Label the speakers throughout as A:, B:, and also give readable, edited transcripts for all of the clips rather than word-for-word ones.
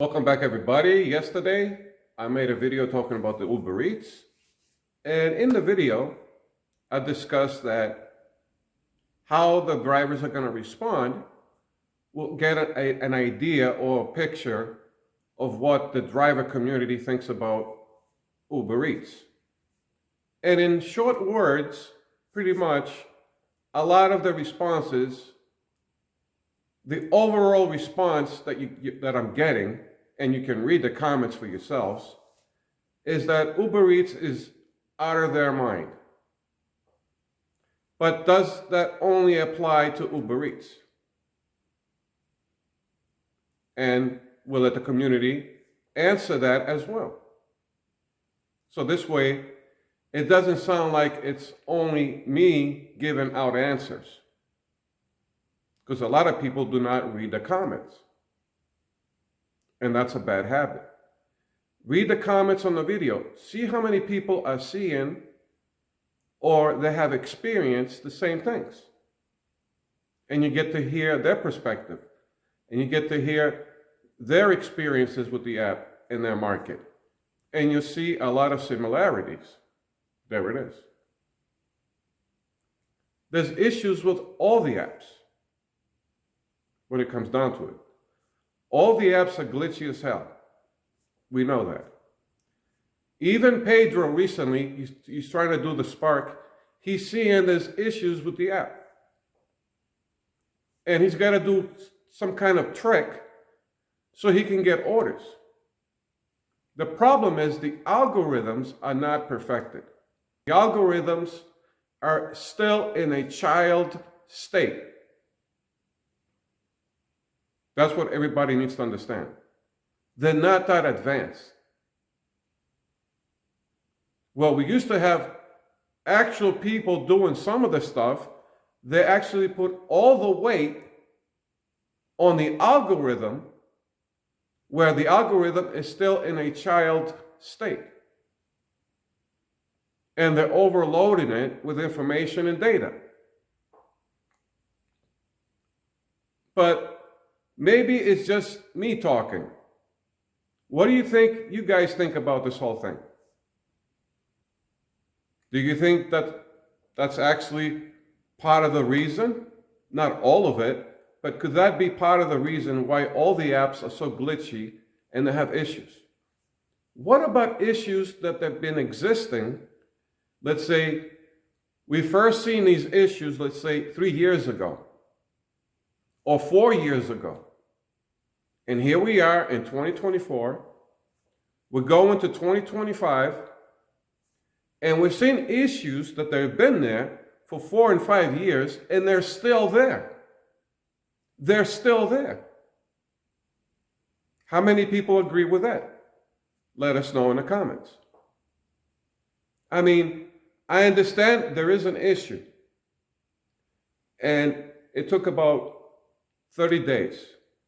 A: Welcome back, everybody. Yesterday, I made a video talking about the Uber Eats. And in the video, I discussed that how the drivers are going to respond will get an idea or a picture of what the driver community thinks about Uber Eats. And in short words, pretty much, a lot of the responses, the overall response that I'm getting, and you can read the comments for yourselves, is that Uber Eats is out of their mind. But does that only apply to Uber Eats? And will let the community answer that as well? So this way, it doesn't sound like it's only me giving out answers, because a lot of people do not read the comments. And that's a bad habit. Read the comments on the video. See how many people are seeing or they have experienced the same things. And you get to hear their perspective. And you get to hear their experiences with the app in their market. And you see a lot of similarities. There it is. There's issues with all the apps when it comes down to it. All the apps are glitchy as hell. We know that. Even Pedro recently, he's trying to do the Spark. He's seeing there's issues with the app. And he's got to do some kind of trick so he can get orders. The problem is the algorithms are not perfected. The algorithms are still in a child state. That's what everybody needs to understand. They're not that advanced. Well, we used to have actual people doing some of the stuff. They actually put all the weight on the algorithm, where the algorithm is still in a child state. And they're overloading it with information and data. But maybe it's just me talking. What do you guys think about this whole thing? Do you think that that's actually part of the reason? Not all of it, but could that be part of the reason why all the apps are so glitchy and they have issues? What about issues that have been existing? Let's say we first seen these issues, let's say 3 years ago or 4 years ago. And here we are in 2024, we're going to 2025, and we're seeing issues that they've been there for 4 and 5 years, and they're still there. They're still there. How many people agree with that? Let us know in the comments. I mean, I understand there is an issue, and it took about 30 days.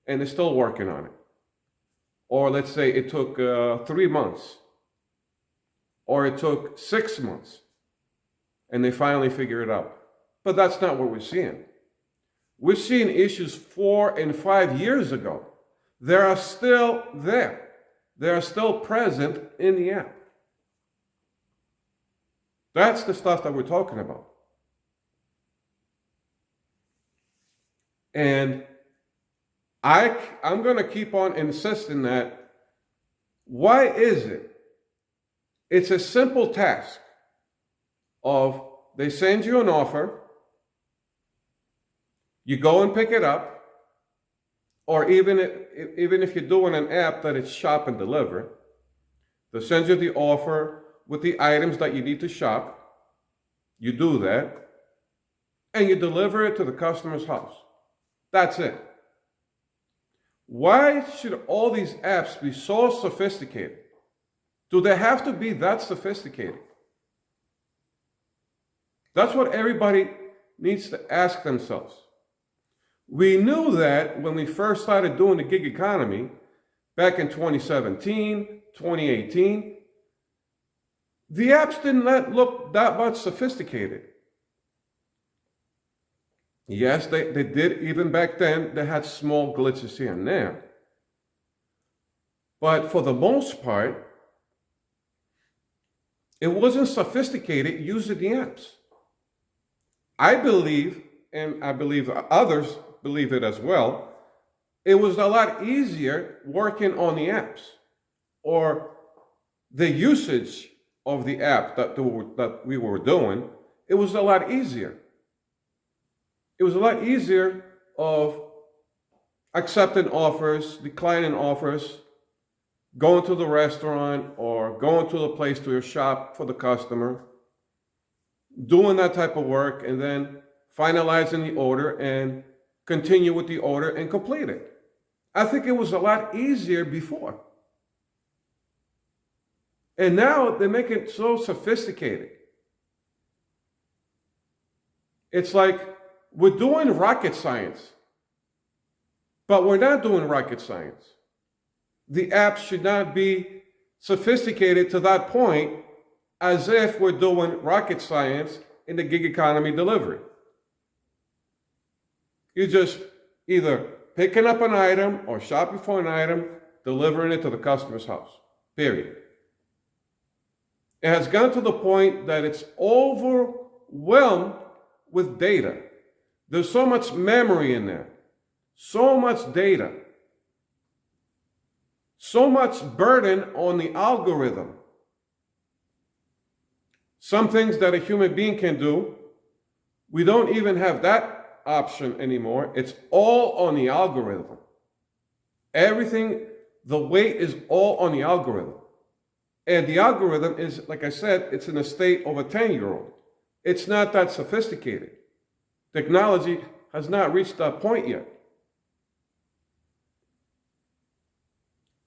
A: And they're still working on it. Or let's say it took 3 months. Or it took 6 months. And they finally figure it out. But that's not what we're seeing. We're seeing issues 4 and 5 years ago. They are still there. They are still present in the app. That's the stuff that we're talking about. And I'm going to keep on insisting that. Why is it? It's a simple task of they send you an offer, you go and pick it up, or even if you're doing an app that it's shop and deliver, they send you the offer with the items that you need to shop, you do that, and you deliver it to the customer's house. That's it. Why should all these apps be so sophisticated? Do they have to be that sophisticated? That's what everybody needs to ask themselves. We knew that when we first started doing the gig economy back in 2017, 2018, the apps didn't look that much sophisticated. Yes, they did, even back then, they had small glitches here and there. But for the most part, it wasn't sophisticated using the apps. I believe, and I believe others believe it as well, it was a lot easier working on the apps, or the usage of the app that we were doing. It was a lot easier. It was a lot easier of accepting offers, declining offers, going to the restaurant or going to the place to your shop for the customer, doing that type of work, and then finalizing the order and continue with the order and complete it. I think it was a lot easier before. And now they make it so sophisticated. It's like we're doing rocket science, but we're not doing rocket science. The apps should not be sophisticated to that point as if we're doing rocket science in the gig economy delivery. You're just either picking up an item or shopping for an item, delivering it to the customer's house, period. It has gone to the point that it's overwhelmed with data. There's so much memory in there, so much data, so much burden on the algorithm. Some things that a human being can do, we don't even have that option anymore. It's all on the algorithm. Everything, the weight is all on the algorithm. And the algorithm is, like I said, it's in a state of a 10-year-old. It's not that sophisticated. Technology has not reached that point yet.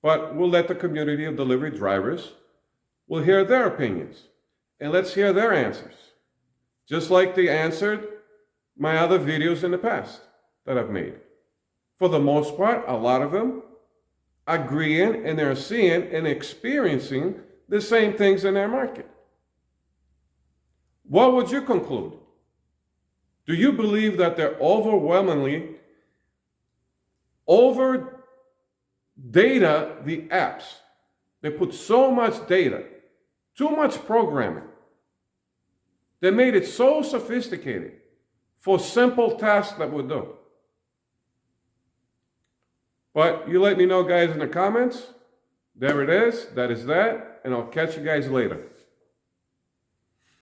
A: But we'll let the community of delivery drivers, we'll hear their opinions. And let's hear their answers. Just like they answered my other videos in the past that I've made. For the most part, a lot of them agreeing and they're seeing and experiencing the same things in their market. What would you conclude? Do you believe that they're overwhelmingly over data the apps? They put so much data, too much programming. They made it so sophisticated for simple tasks that we do. But you let me know, guys, in the comments. There it is. That is that. And I'll catch you guys later.